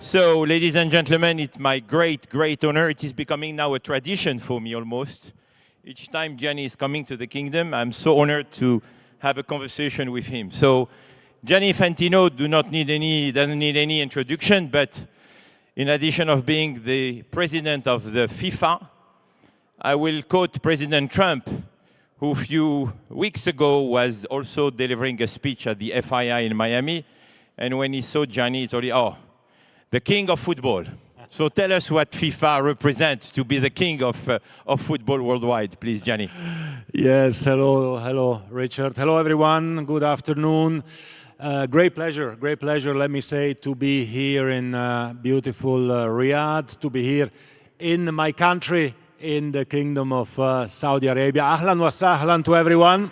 So, ladies and gentlemen, it's my great honor. It is becoming now a tradition for me almost. Each time Gianni is coming to the kingdom, I'm so honored to have a conversation with him. So, Gianni Infantino doesn't need any introduction, but in addition of being the president of the FIFA, I will quote President Trump, who a few weeks ago was also delivering a speech at the FII in Miami. And when he saw Gianni, he told him, the king of football. So tell us what FIFA represents to be the king of football worldwide, please, Gianni. Yes, hello, Richard. Hello, everyone. Good afternoon. Great pleasure, let me say, to be here in beautiful Riyadh, to be here in my country, in the Kingdom of Saudi Arabia. Ahlan wa sahlan to everyone.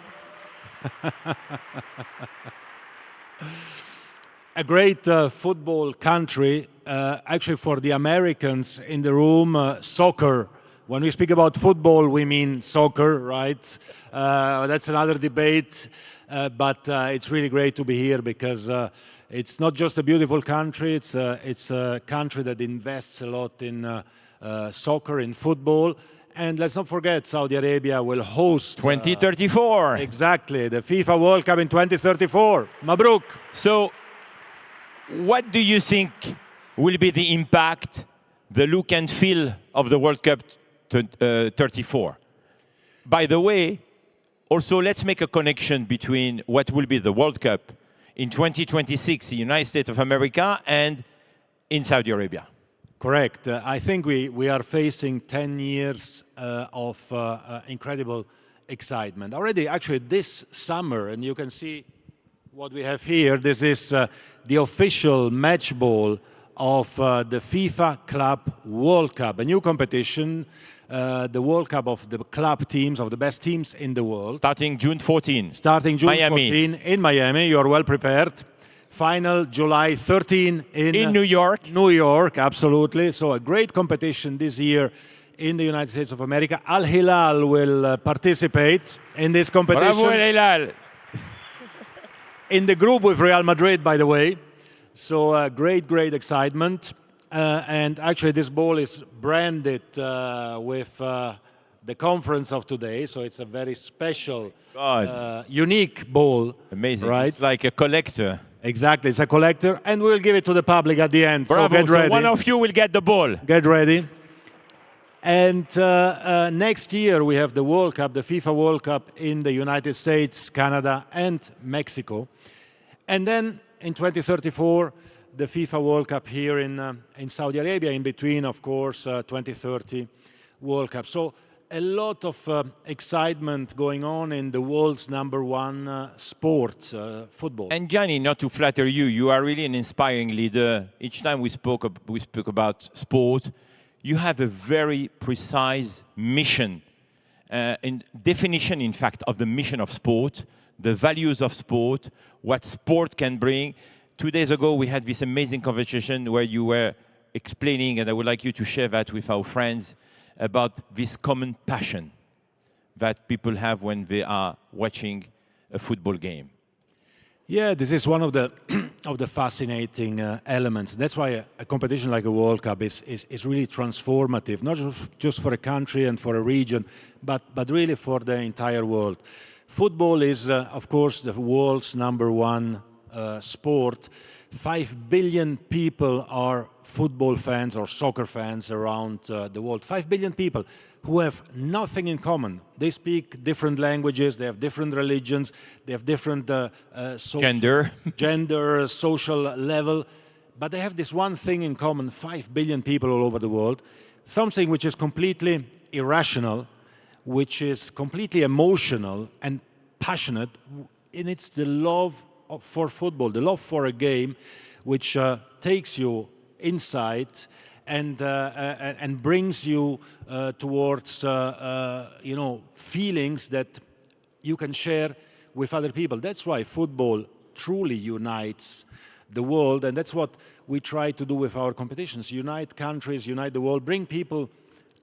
A great football country. Actually, for the Americans in the room, soccer. When we speak about football, we mean soccer, right? That's another debate, but it's really great to be here because it's not just a beautiful country, it's a country that invests a lot in soccer, in football. And let's not forget, Saudi Arabia will host 2034. Exactly, the FIFA World Cup in 2034. Mabruk. So, what do you think will be the impact, the look and feel of the World Cup 34? By the way, also let's make a connection between what will be the World Cup in 2026 in the United States of America and in Saudi Arabia. Correct. I think we are facing 10 years of incredible excitement. Already, actually, this summer, and you can see what we have here, this is the official match ball of the FIFA Club World Cup, a new competition, the World Cup of the club teams, of the best teams in the world. Starting June 14. Starting June Miami. 14 in Miami. You are well prepared. Final July 13 in New York. New York, absolutely. So a great competition this year in the United States of America. Al Hilal will participate in this competition. Bravo, Al Hilal. In the group with Real Madrid, by the way. So great excitement. And actually this ball is branded with the conference of today. So it's a very special, unique ball. Amazing. Right? It's like a collector. Exactly, it's a collector. And we'll give it to the public at the end. Bravo. So get ready. So one of you will get the ball. Get ready. And next year we have the World Cup, the FIFA World Cup in the United States, Canada, and Mexico. And then in 2034, the FIFA World Cup here in Saudi Arabia, in between, of course, 2030 World Cup. So a lot of excitement going on in the world's #1 sport, football. And Gianni, not to flatter you, you are really an inspiring leader. Each time we spoke about sport, you have a very precise mission, in definition, in fact, of the mission of sport, the values of sport, what sport can bring. 2 days ago, we had this amazing conversation where you were explaining, and I would like you to share that with our friends, about this common passion that people have when they are watching a football game. Yeah, this is one of the fascinating elements. That's why a competition like a World Cup is really transformative, not just for a country and for a region, but really for the entire world. Football is, of course, the world's #1 sport. 5 billion people are football fans or soccer fans around the world. 5 billion people who have nothing in common. They speak different languages, they have different religions, they have different gender, social level, but they have this one thing in common, 5 billion people all over the world, something which is completely irrational, which is completely emotional and passionate, and it's the love for football, the love for a game which takes you inside and brings you towards feelings that you can share with other people. That's why football truly unites the world, and that's what we try to do with our competitions. Unite countries, unite the world, bring people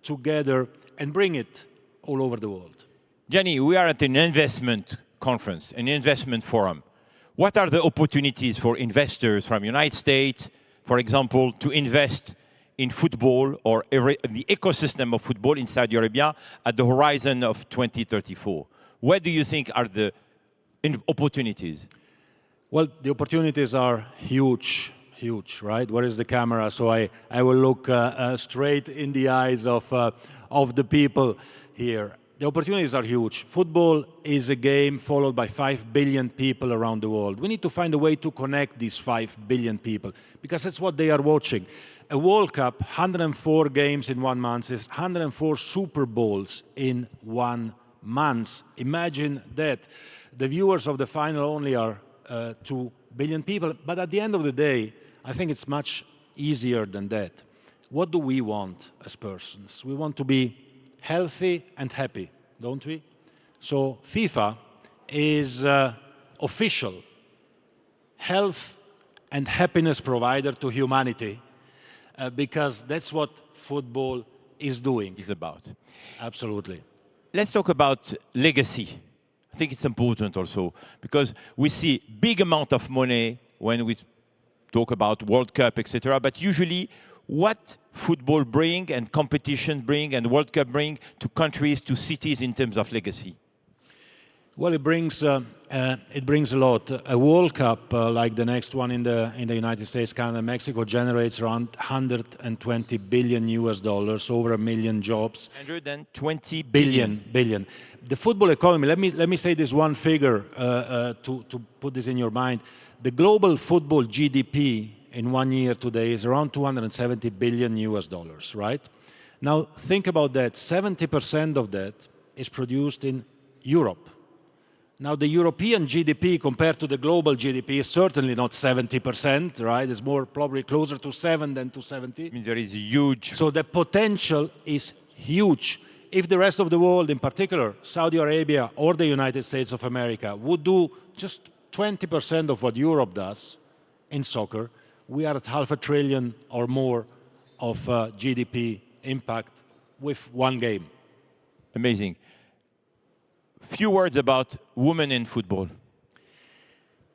together and bring it all over the world. Gianni, we are at an investment conference, an investment forum. What are the opportunities for investors from United States, for example, to invest in football or the ecosystem of football in Saudi Arabia at the horizon of 2034? Where do you think are the opportunities? Well, the opportunities are huge, huge, right? Where is the camera? So I will look straight in the eyes of the people here. The opportunities are huge. Football is a game followed by 5 billion people around the world. We need to find a way to connect these 5 billion people because that's what they are watching. A World Cup, 104 games in 1 month, is 104 Super Bowls in 1 month. Imagine that. The viewers of the final only are 2 billion people. But at the end of the day, I think it's much easier than that. What do we want as persons? We want to be healthy and happy, don't we? So FIFA is official health and happiness provider to humanity because that's what football is doing. Is about. Absolutely. Let's talk about legacy. I think it's important also because we see big amount of money when we talk about World Cup, etc. But usually, what football bring and competition bring and World Cup bring to countries, to cities in terms of legacy? Well, it brings a lot. A World Cup like the next one in the United States, Canada, Mexico generates around 120 billion US dollars, over 1 million jobs. 120 billion. The football economy. Let me say this one figure to put this in your mind. The global football GDP in 1 year today is around 270 billion US dollars, right? Now think about that. 70% of that is produced in Europe. Now, the European GDP compared to the global GDP is certainly not 70%, right? It's more probably closer to 7 than to 70. It means there is huge. So the potential is huge. If the rest of the world, in particular Saudi Arabia or the United States of America, would do just 20% of what Europe does in soccer, we are at $500 billion or more of GDP impact with one game. Amazing. Few words about women in football.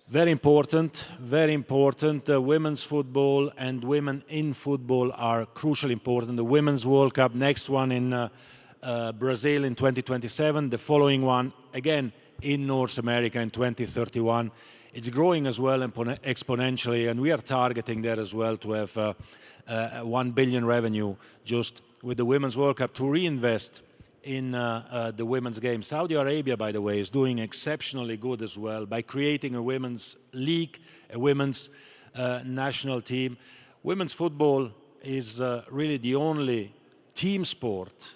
Very important, very important. Women's football and women in football are crucially important. The Women's World Cup, next one in Brazil in 2027, the following one again in North America in 2031. It's growing as well exponentially, and we are targeting there as well to have 1 billion revenue just with the Women's World Cup to reinvest in the women's game. Saudi Arabia, by the way, is doing exceptionally good as well by creating a women's league, a women's national team. Women's football is really the only team sport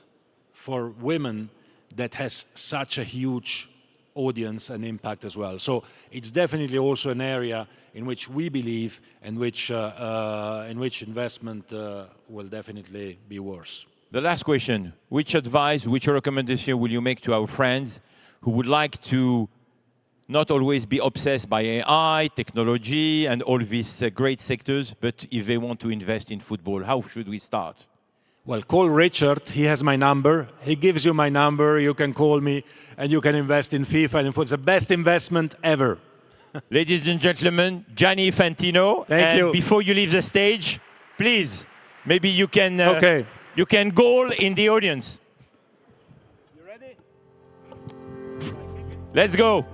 for women that has such a huge audience and impact as well. So it's definitely also an area in which we believe and in which investment will definitely be worse. The last question, which advice, which recommendation will you make to our friends who would like to not always be obsessed by AI, technology, and all these great sectors, but if they want to invest in football, how should we start? Well, call Richard. He has my number. He gives you my number. You can call me, and you can invest in FIFA and in football. It's the best investment ever. Ladies and gentlemen, Gianni Infantino. Thank you. Before you leave the stage, please, maybe you can... Okay. You can goal in the audience. You ready? Let's go.